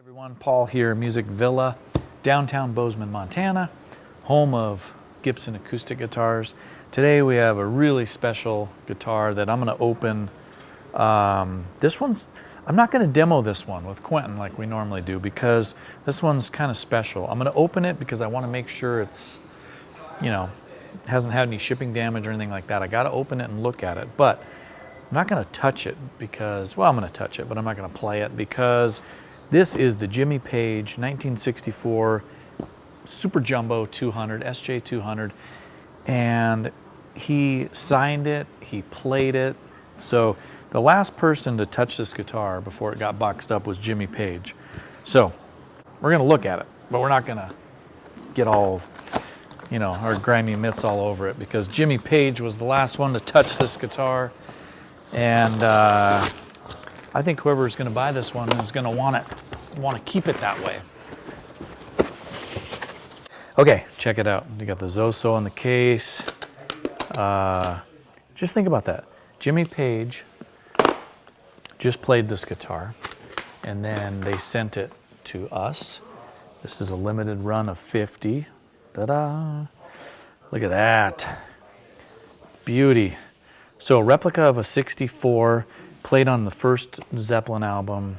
Everyone, Paul here, Music Villa, downtown Bozeman, Montana, home of Gibson acoustic guitars. Today we have a really special guitar that I'm going to open. I'm not going to demo this one with Quinton like we normally do because this one's kind of special. I'm going to open it because I want to make sure it's, hasn't had any shipping damage or anything like that. I got to open it and look at it, but I'm not going to touch it because, well, I'm going to touch it, but I'm not going to play it because this is the Jimmy Page 1964 Super Jumbo 200, SJ-200, and he signed it, he played it. So the last person to touch this guitar before it got boxed up was Jimmy Page. So we're gonna look at it, but we're not gonna get all, our grimy mitts all over it because Jimmy Page was the last one to touch this guitar. And I think whoever's going to buy this one is going to want to keep it that way. Okay, check it out. You got the Zoso in the case. Just think about that. Jimmy Page just played this guitar, and then they sent it to us. This is a limited run of 50. Ta-da! Look at that. Beauty. So a replica of a 64, played on the first Zeppelin album,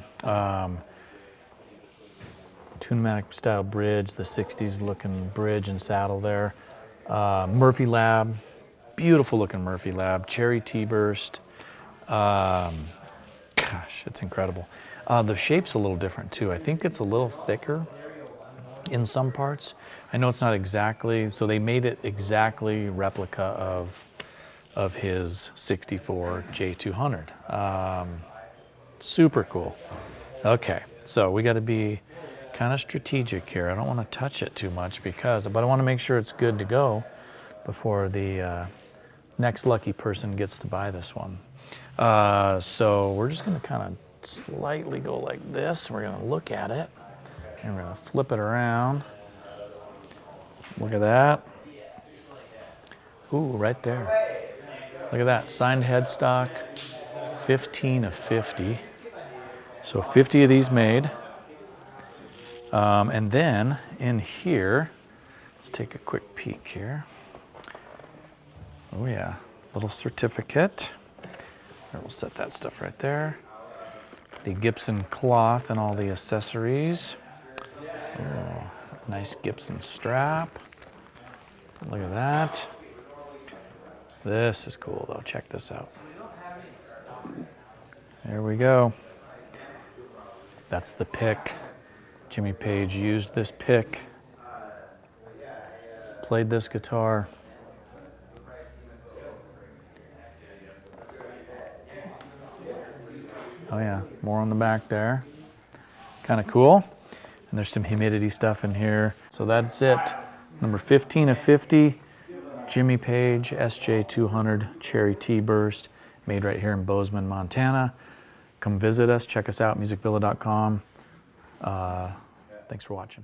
Tunematic style bridge, the 60s looking bridge and saddle there. Murphy Lab, beautiful looking Murphy Lab, cherry T-burst. Gosh, it's incredible. The shape's a little different too. I think it's a little thicker in some parts. I know it's not exactly, so they made it exactly replica of his 64 J200. Super cool. Okay, so we got to be kind of strategic here. I don't want to touch it too much but I want to make sure it's good to go before the next lucky person gets to buy this one. So we're just going to kind of slightly go like this. We're going to look at it and we're going to flip it around. Look at that. Ooh, right there. Look at that, signed headstock, 15 of 50. So 50 of these made. And then in here, let's take a quick peek here. Oh yeah, little certificate. We'll set that stuff right there. The Gibson cloth and all the accessories. Oh, nice Gibson strap. Look at that. This is cool though, check this out. There we go. That's the pick. Jimmy Page used this pick, played this guitar. Oh yeah, more on the back there. Kind of cool. And there's some humidity stuff in here. So that's it. Number 15 of 50. Jimmy Page SJ-200 Cherry T-burst, made right here in Bozeman, Montana. Come visit us, check us out, musicvilla.com. Thanks for watching.